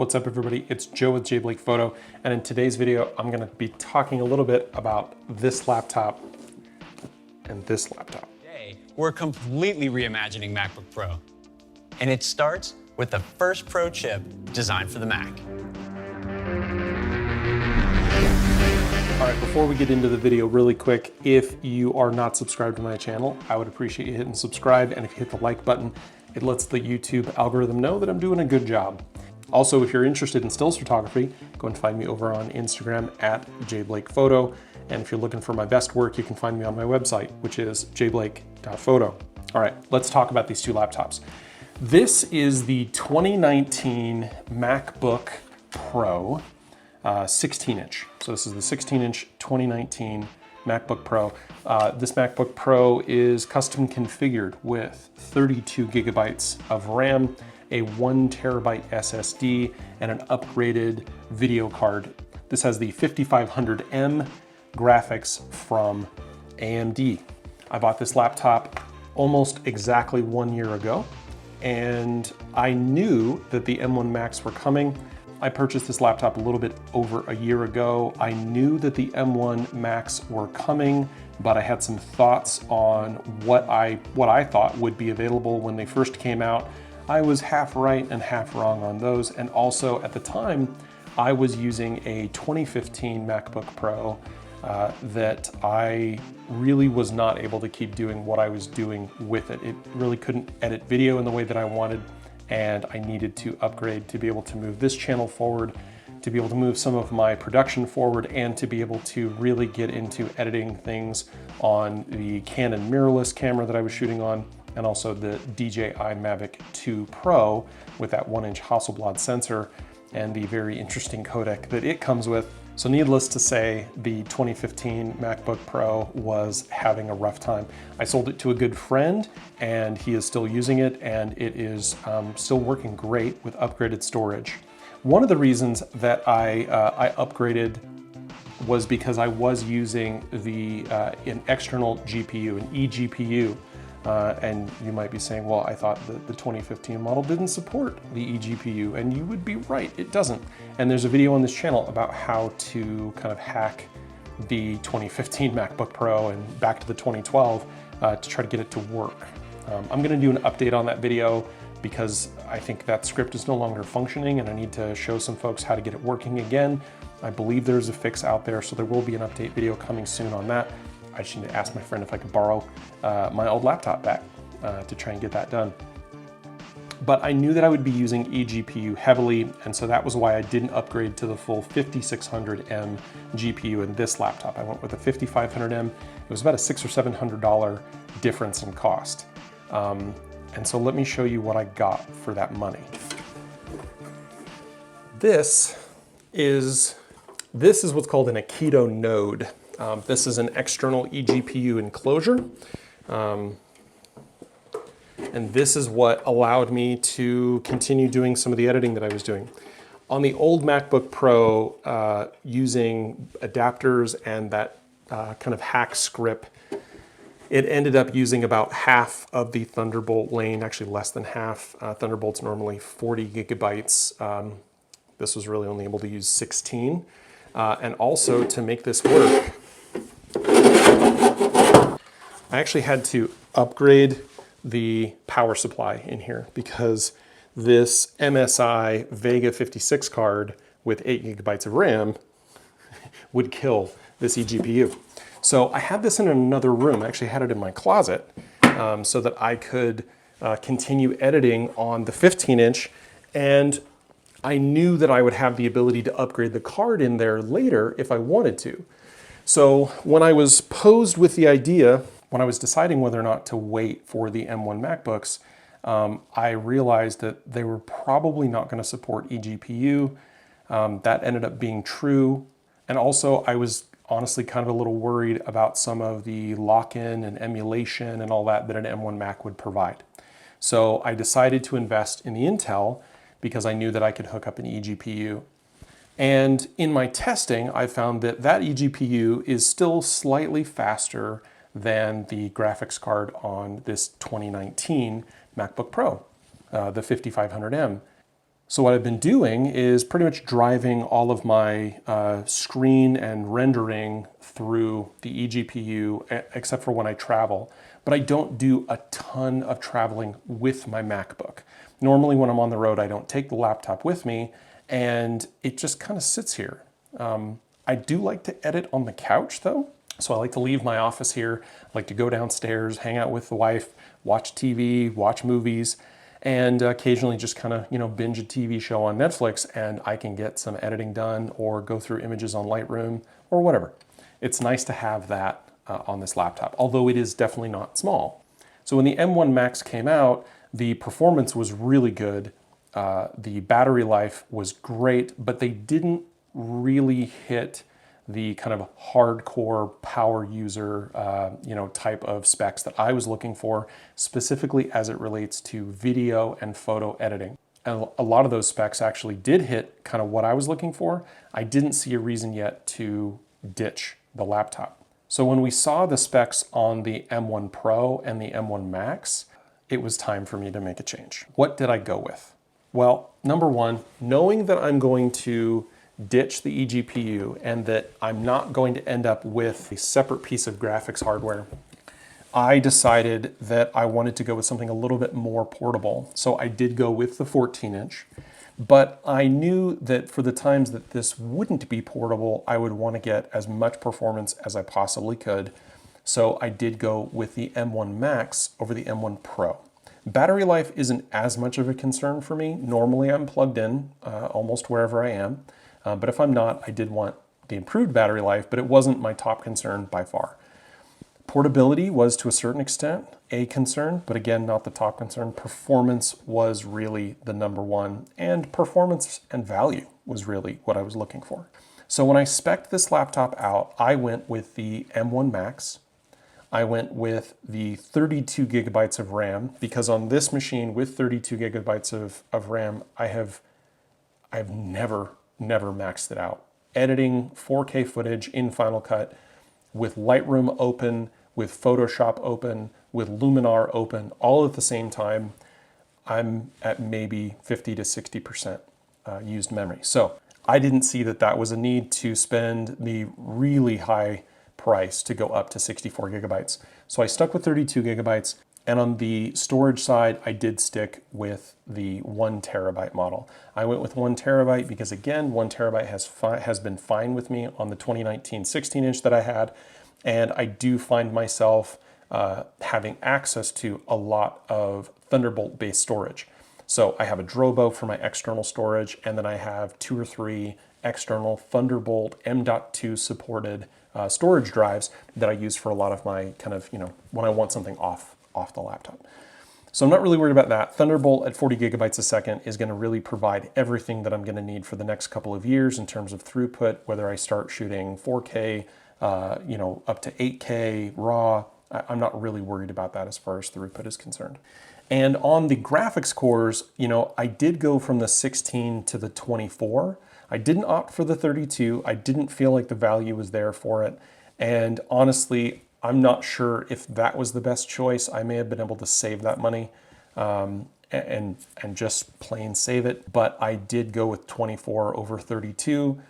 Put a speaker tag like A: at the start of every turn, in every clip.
A: What's up everybody? It's Joe with J Blake Photo, and in today's video I'm going to be talking a little bit about this laptop and this laptop.
B: Today, we're completely reimagining MacBook Pro. And it starts with the first Pro chip designed for the Mac.
A: All right, before we get into the video really quick, if you are not subscribed to my channel, I would appreciate you hitting subscribe, and if you hit the like button, it lets the YouTube algorithm know that I'm doing a good job. Also, if you're interested in stills photography, go and find me over on Instagram at jblakePhoto. And if you're looking for my best work, you can find me on my website, which is jblake.photo. All right, let's talk about these two laptops. This is the 2019 MacBook Pro 16-inch. So this is the 16-inch 2019 MacBook Pro. This MacBook Pro is custom configured with 32 gigabytes of RAM, a 1 terabyte SSD, and an upgraded video card. This has the 5500M graphics from AMD. I bought this laptop almost exactly 1 year ago, and I knew that the M1 Macs were coming. I purchased this laptop a little bit over a year ago. I knew that the M1 Macs were coming, but I had some thoughts on what I thought would be available when they first came out. I was half right and half wrong on those. And also at the time, I was using a 2015 MacBook Pro that I really was not able to keep doing what I was doing with it. It really couldn't edit video in the way that I wanted, and I needed to upgrade to be able to move this channel forward, to be able to move some of my production forward, and to be able to really get into editing things on the Canon mirrorless camera that I was shooting on, and also the DJI Mavic 2 Pro with that 1-inch Hasselblad sensor and the very interesting codec that it comes with. So needless to say, the 2015 MacBook Pro was having a rough time. I sold it to a good friend, and he is still using it, and it is still working great with upgraded storage. One of the reasons that I upgraded was because I was using an external GPU, an eGPU. And you might be saying, well, I thought that the 2015 model didn't support the eGPU, and you would be right, it doesn't. And there's a video on this channel about how to kind of hack the 2015 MacBook Pro and back to the 2012 to try to get it to work. I'm gonna do an update on that video because I think that script is no longer functioning, and I need to show some folks how to get it working again. I believe there's a fix out there, so there will be an update video coming soon on that. I just need to ask my friend if I could borrow my old laptop back to try and get that done. But I knew that I would be using eGPU heavily, and so that was why I didn't upgrade to the full 5600M GPU in this laptop. I went with a 5500M. It was about a $600 or $700 difference in cost. And so let me show you what I got for that money. This is what's called an Akito node. This is an external eGPU enclosure. And this is what allowed me to continue doing some of the editing that I was doing. On the old MacBook Pro, using adapters and that kind of hack script, it ended up using about half of the Thunderbolt lane, actually less than half. Thunderbolt's normally 40 gigabytes. This was really only able to use 16. And also to make this work, I actually had to upgrade the power supply in here because this MSI Vega 56 card with 8 gigabytes of RAM would kill this eGPU. So I had this in another room. I actually had it in my closet so that I could continue editing on the 15-inch, and I knew that I would have the ability to upgrade the card in there later if I wanted to. So when I was posed with the idea, when I was deciding whether or not to wait for the M1 MacBooks, I realized that they were probably not going to support eGPU. That ended up being true. And also I was honestly kind of a little worried about some of the lock-in and emulation and all that an M1 Mac would provide. So I decided to invest in the Intel because I knew that I could hook up an eGPU. And in my testing, I found that eGPU is still slightly faster than the graphics card on this 2019 MacBook Pro, the 5500M. So what I've been doing is pretty much driving all of my screen and rendering through the eGPU, except for when I travel. But I don't do a ton of traveling with my MacBook. Normally when I'm on the road, I don't take the laptop with me, and it just kind of sits here. I do like to edit on the couch though. So I like to leave my office here, I like to go downstairs, hang out with the wife, watch TV, watch movies, and occasionally just kind of, binge a TV show on Netflix, and I can get some editing done or go through images on Lightroom or whatever. It's nice to have that on this laptop, although it is definitely not small. So when the M1 Max came out, the performance was really good. The battery life was great, but they didn't really hit the kind of hardcore power user, type of specs that I was looking for, specifically as it relates to video and photo editing. And a lot of those specs actually did hit kind of what I was looking for. I didn't see a reason yet to ditch the laptop. So when we saw the specs on the M1 Pro and the M1 Max, it was time for me to make a change. What did I go with? Well, number one, knowing that I'm going to ditch the eGPU and that I'm not going to end up with a separate piece of graphics hardware, I decided that I wanted to go with something a little bit more portable. So I did go with the 14-inch, but I knew that for the times that this wouldn't be portable, I would want to get as much performance as I possibly could. So I did go with the M1 Max over the M1 Pro. Battery life isn't as much of a concern for me. Normally I'm plugged in almost wherever I am. But if I'm not, I did want the improved battery life, but it wasn't my top concern by far. Portability was to a certain extent a concern, but again, not the top concern. Performance was really the number one, and performance and value was really what I was looking for. So when I spec'd this laptop out, I went with the M1 Max. I went with the 32 gigabytes of RAM, because on this machine with 32 gigabytes of RAM, I've never maxed it out. Editing 4K footage in Final Cut with Lightroom open, with Photoshop open, with Luminar open, all at the same time, I'm at maybe 50 to 60% used memory. So I didn't see that that was a need to spend the really high price to go up to 64 gigabytes. So I stuck with 32 gigabytes. And on the storage side, I did stick with the 1 terabyte model. I went with 1 terabyte because, again, 1 terabyte has been fine with me on the 2019 16-inch that I had. And I do find myself having access to a lot of Thunderbolt-based storage. So I have a Drobo for my external storage, and then I have 2 or 3 external Thunderbolt M.2 supported storage drives that I use for a lot of my kind of, when I want something off the laptop. So I'm not really worried about that. Thunderbolt at 40 gigabytes a second is going to really provide everything that I'm going to need for the next couple of years in terms of throughput, whether I start shooting 4K, up to 8K RAW. I'm not really worried about that as far as throughput is concerned. And on the graphics cores, I did go from the 16 to the 24. I didn't opt for the 32. I didn't feel like the value was there for it. And honestly, I'm not sure if that was the best choice. I may have been able to save that money and just plain save it. But I did go with 24 over 32,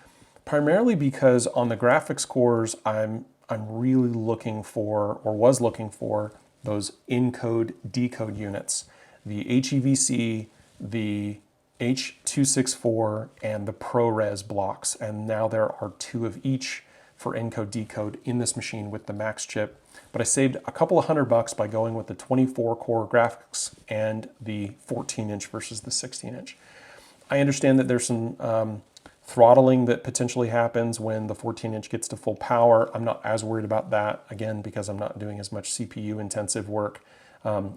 A: primarily because on the graphics cores, I'm really looking for, or was looking for, those encode decode units, the HEVC, the H.264, and the ProRes blocks. And now there are 2 of each for encode decode in this machine with the Max chip. But I saved a couple of $100 by going with the 24 core graphics and the 14-inch versus the 16-inch. I understand that there's some throttling that potentially happens when the 14-inch gets to full power. I'm not as worried about that, again, because I'm not doing as much CPU intensive work,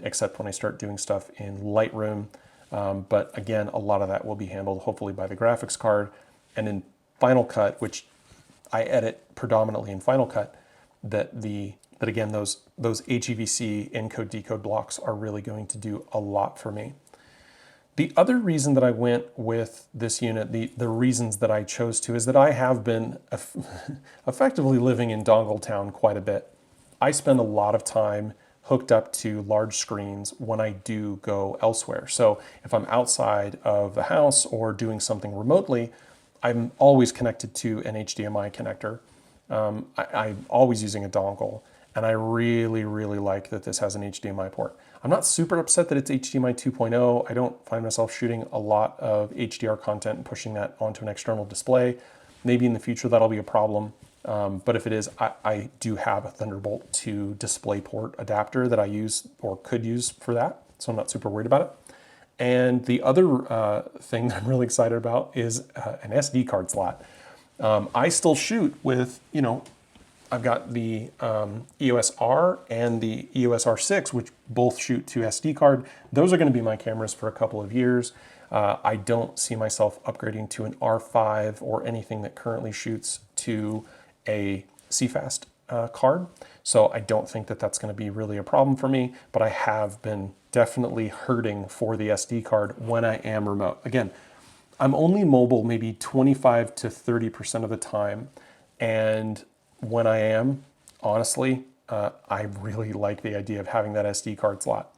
A: except when I start doing stuff in Lightroom. But again, a lot of that will be handled hopefully by the graphics card. And in Final Cut, which I edit predominantly in Final Cut, that again, those HEVC encode decode blocks are really going to do a lot for me. The other reason that I went with this unit, the reasons that I chose to, is that I have been effectively living in Dongle Town quite a bit. I spend a lot of time hooked up to large screens when I do go elsewhere. So if I'm outside of the house or doing something remotely, I'm always connected to an HDMI connector. I'm always using a dongle, and I really, really like that this has an HDMI port. I'm not super upset that it's HDMI 2.0. I don't find myself shooting a lot of HDR content and pushing that onto an external display. Maybe in the future that'll be a problem. But if it is, I do have a Thunderbolt 2 DisplayPort adapter that I use or could use for that, so I'm not super worried about it. And the other thing that I'm really excited about is an SD card slot. I still shoot with, I've got the EOS R and the EOS R6, which both shoot to SD card. Those are going to be my cameras for a couple of years. I don't see myself upgrading to an R5 or anything that currently shoots to a CFast card. So I don't think that that's going to be really a problem for me, but I have been definitely hurting for the SD card when I am remote. Again, I'm only mobile maybe 25 to 30% of the time. And when I am, honestly, I really like the idea of having that SD card slot.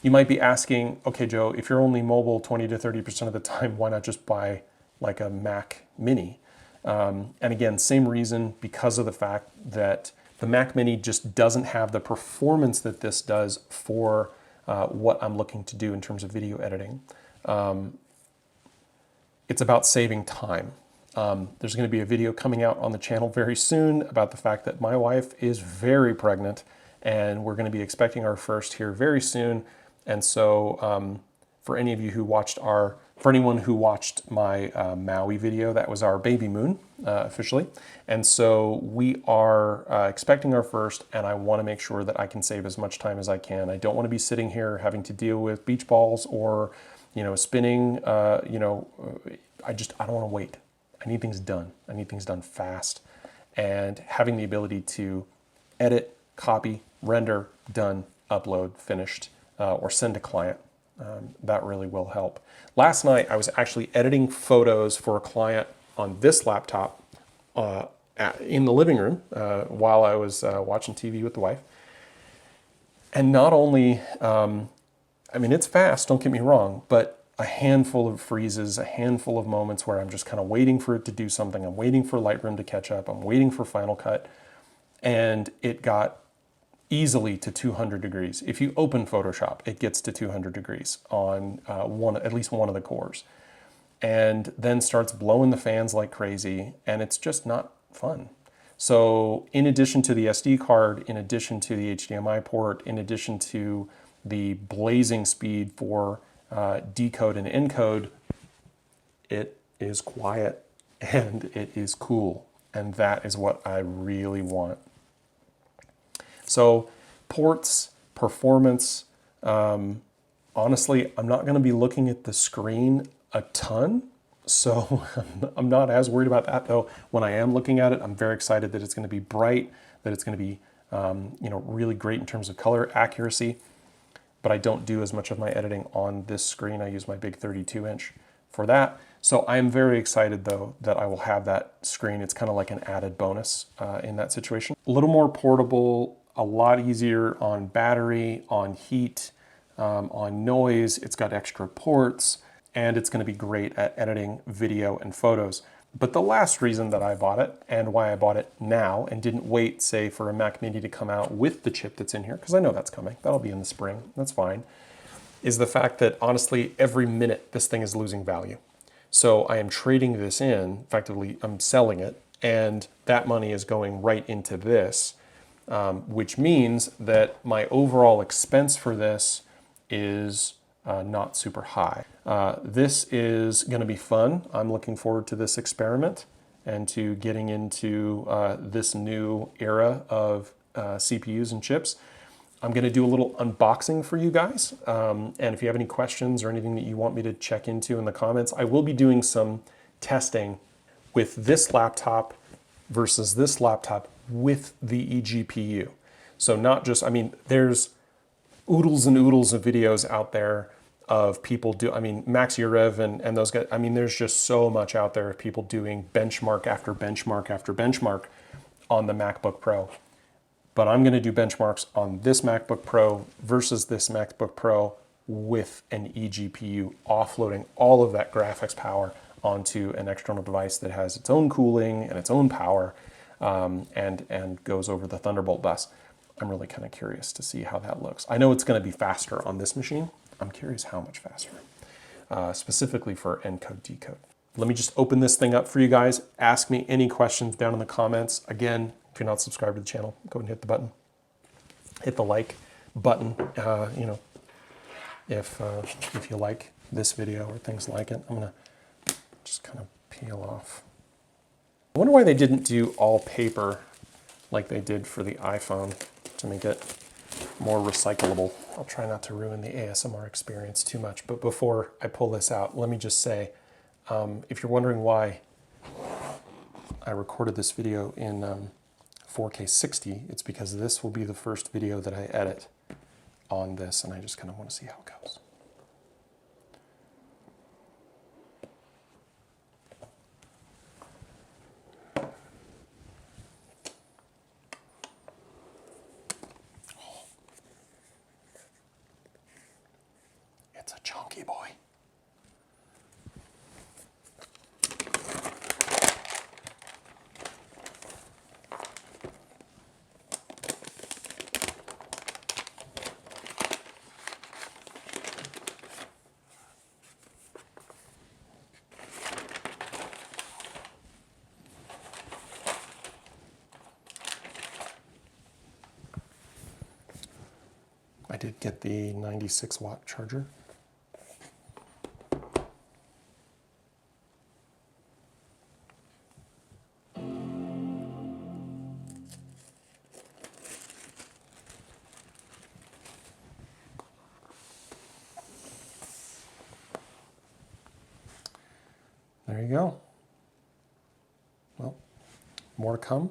A: You might be asking, okay, Joe, if you're only mobile 20 to 30% of the time, why not just buy like a Mac Mini? And again, same reason, because of the fact that the Mac Mini just doesn't have the performance that this does for what I'm looking to do in terms of video editing. It's about saving time. There's going to be a video coming out on the channel very soon about the fact that my wife is very pregnant, and we're going to be expecting our first here very soon. And so for any of you who watched for anyone who watched my Maui video, that was our baby moon officially. And so we are expecting our first, and I want to make sure that I can save as much time as I can. I don't want to be sitting here having to deal with beach balls or, spinning, I don't want to wait. I need things done. I need things done fast. And having the ability to edit, copy, render, done, upload, finished, or send to client, that really will help. Last night, I was actually editing photos for a client on this laptop in the living room while I was watching TV with the wife. And not only, it's fast, don't get me wrong, but a handful of freezes, a handful of moments where I'm just kind of waiting for it to do something. I'm waiting for Lightroom to catch up. I'm waiting for Final Cut. And it got easily to 200 degrees. If you open Photoshop, it gets to 200 degrees on at least one of the cores. And then starts blowing the fans like crazy, and it's just not fun. So in addition to the SD card, in addition to the HDMI port, in addition to the blazing speed for decode and encode, it is quiet and it is cool. And that is what I really want. So ports, performance, honestly, I'm not going to be looking at the screen a ton. So I'm not as worried about that, though. When I am looking at it, I'm very excited that it's going to be bright, that it's going to be really great in terms of color accuracy. But I don't do as much of my editing on this screen. I use my big 32-inch for that. So I am very excited, though, that I will have that screen. It's kind of like an added bonus in that situation. A little more portable, a lot easier on battery, on heat, on noise. It's got extra ports, and it's going to be great at editing video and photos. But the last reason that I bought it, and why I bought it now and didn't wait, say, for a Mac Mini to come out with the chip that's in here, because I know that's coming, that'll be in the spring, that's fine, is the fact that honestly, every minute this thing is losing value. So I am trading this in, effectively I'm selling it, and that money is going right into this, which means that my overall expense for this is not super high. This is going to be fun. I'm looking forward to this experiment and to getting into this new era of CPUs and chips. I'm going to do a little unboxing for you guys. And if you have any questions or anything that you want me to check into in the comments, I will be doing some testing with this laptop versus this laptop with the eGPU. So not just, there's oodles and oodles of videos out there of people Max Urev and those guys. There's just so much out there of people doing benchmark after benchmark after benchmark on the MacBook Pro. but I'm going to do benchmarks on this MacBook Pro versus this MacBook Pro with an eGPU, offloading all of that graphics power onto an external device that has its own cooling and its own power, and goes over the Thunderbolt bus. I'm really kind of curious to see how that looks. I know it's going to be faster on this machine. I'm curious how much faster, specifically for encode decode. Let me just open this thing up for you guys. Ask me any questions down in the comments. Again, if you're not subscribed to the channel, go ahead and hit the button. Hit the like button, if you like this video or things like it. I'm gonna just kind of peel off. I wonder why they didn't do all paper like they did for the iPhone to make it more recyclable. I'll try not to ruin the ASMR experience too much, but before I pull this out, let me just say, if you're wondering why I recorded this video in 4K 60, it's because this will be the first video that I edit on this, and I just kind of want to see how it goes. It's a chunky boy. I did get the 96-watt charger. There you go. Well, more to come.